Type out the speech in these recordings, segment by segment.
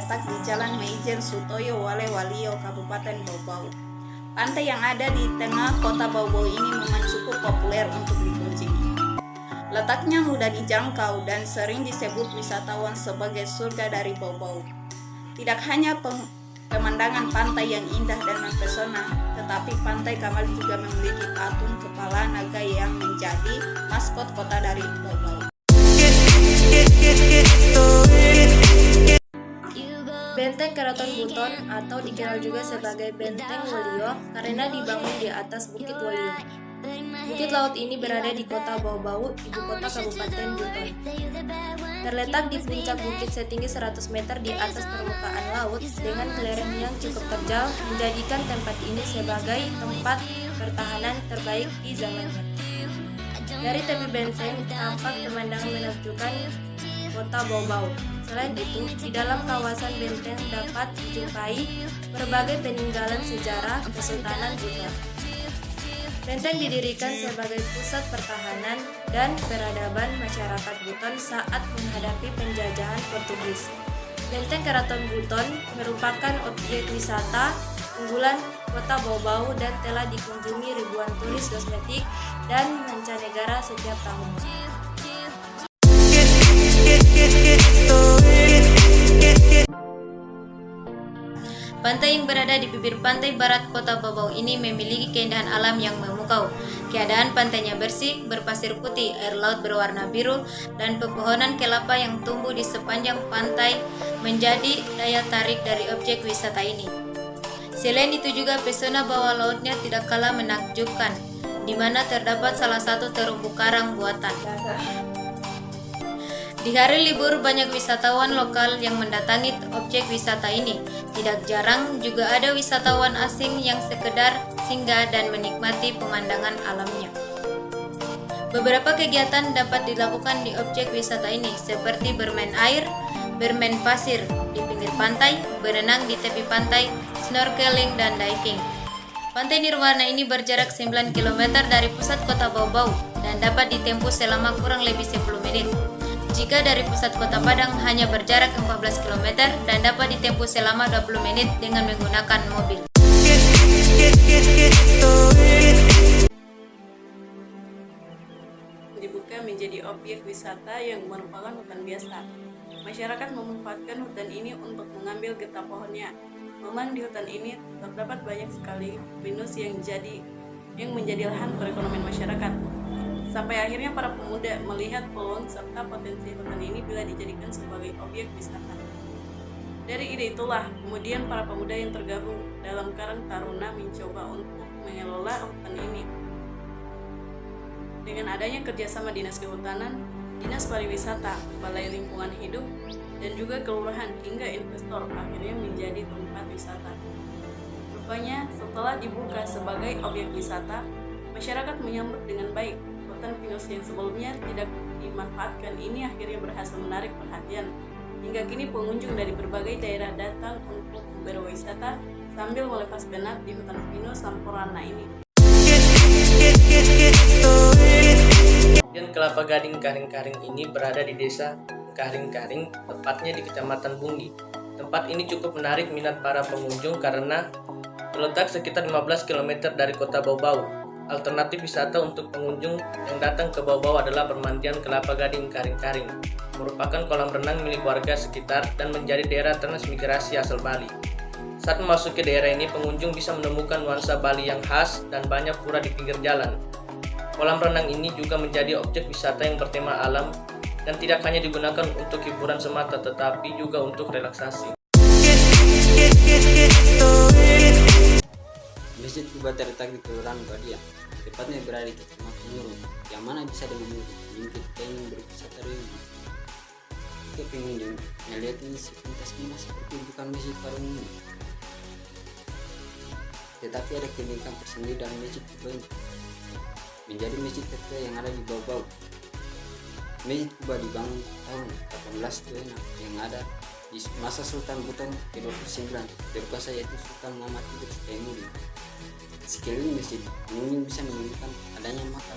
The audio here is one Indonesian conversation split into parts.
terletak di Jalan Meijen Sutoyo Wale Walio, Kabupaten Bau-Bau. Pantai yang ada di tengah kota Bau-Bau ini memang cukup populer untuk dikunjungi. Letaknya mudah dijangkau dan sering disebut wisatawan sebagai surga dari Bau-Bau. Tidak hanya pemandangan pantai yang indah dan mempesona, tetapi Pantai Kamal juga memiliki patung kepala naga yang menjadi maskot kota dari Bau-Bau. Benteng Keraton Buton atau dikenal juga sebagai Benteng Wolio karena dibangun di atas Bukit Wolio. Bukit laut ini berada di kota Bau-Bau, ibu kota Kabupaten Buton. Terletak di puncak bukit setinggi 100 meter di atas permukaan laut dengan lereng yang cukup terjal, menjadikan tempat ini sebagai tempat pertahanan terbaik di zamannya. Dari tepi benteng tampak pemandangan menakjubkan kota Bau-Bau. Selain itu, di dalam kawasan benteng dapat dijumpai berbagai peninggalan sejarah Kesultanan Buton. Benteng didirikan sebagai pusat pertahanan dan peradaban masyarakat Buton saat menghadapi penjajahan Portugis. Benteng Keraton Buton merupakan objek wisata unggulan kota Bau-Bau dan telah dikunjungi ribuan turis domestik dan mancanegara setiap tahun. Pantai yang berada di bibir pantai barat kota Bau-Bau ini memiliki keindahan alam yang memukau. Keadaan pantainya bersih, berpasir putih, air laut berwarna biru, dan pepohonan kelapa yang tumbuh di sepanjang pantai menjadi daya tarik dari objek wisata ini. Selain itu juga pesona bawah lautnya tidak kalah menakjubkan, di mana terdapat salah satu terumbu karang buatan. Di hari libur banyak wisatawan lokal yang mendatangi objek wisata ini. Tidak jarang juga ada wisatawan asing yang sekedar singgah dan menikmati pemandangan alamnya. Beberapa kegiatan dapat dilakukan di objek wisata ini seperti bermain air, bermain pasir di pinggir pantai, berenang di tepi pantai, snorkeling dan diving. Pantai Nirwana ini berjarak 9 km dari pusat kota Bau-Bau dan dapat ditempuh selama kurang lebih 10 menit. Jika dari pusat kota Padang hanya berjarak 14 km dan dapat ditempuh selama 20 menit dengan menggunakan mobil. Dibuka menjadi objek wisata yang merupakan hutan biasa. Masyarakat memanfaatkan hutan ini untuk mengambil getah pohonnya. Memang di hutan ini terdapat banyak sekali pinus yang menjadi lahan perekonomian masyarakat. Sampai akhirnya para pemuda melihat peluang serta potensi hutan ini bila dijadikan sebagai objek wisata. Dari ide itulah, kemudian para pemuda yang tergabung dalam Karang Taruna mencoba untuk mengelola hutan ini. Dengan adanya kerjasama Dinas Kehutanan, Dinas Pariwisata, Balai Lingkungan Hidup, dan juga kelurahan hingga investor akhirnya menjadi tempat wisata. Rupanya setelah dibuka sebagai objek wisata, masyarakat menyambut dengan baik. Hutan pinus yang sebelumnya tidak dimanfaatkan ini akhirnya berhasil menarik perhatian. Hingga kini pengunjung dari berbagai daerah datang untuk berwisata sambil melepas penat di hutan pinus Sampurana ini. Dan Kelapa Gading Karing-Karing ini berada di desa Karing-Karing, tepatnya di Kecamatan Bunggi. Tempat ini cukup menarik minat para pengunjung karena terletak sekitar 15 km dari kota Bau-Bau. Alternatif wisata untuk pengunjung yang datang ke Bau-Bau adalah permandian Kelapa Gading Karing-Karing, merupakan kolam renang milik warga sekitar dan menjadi daerah transmigrasi asal Bali. Saat memasuki daerah ini, pengunjung bisa menemukan nuansa Bali yang khas dan banyak pura di pinggir jalan. Kolam renang ini juga menjadi objek wisata yang bertema alam dan tidak hanya digunakan untuk hiburan semata, tetapi juga untuk relaksasi. Masjid Kuba terletak di Kelurahan Badiah, tepatnya berada di Kecamatan Muru, yang mana bisa dengan mudah mengikuti yang berwisata religi. Jika pengunjung melihat ini sepintas memang seperti bukan masjid pada umumnya, tetapi ada keunikan tersendiri dalam Masjid Kuba ini. Menjadi masjid tertua yang ada di Bau-Bau. Masjid Kuba dibangun tahun 1826 yang ada di masa Sultan Buton ke-29 berkuasa, yaitu Sultan Muhammad Idris Taimuri. Sekeliling masjid, pengunjung bisa menemukan adanya makam,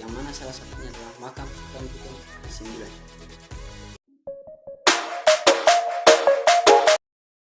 yang mana salah satunya adalah makam Sultan Buton ke-9.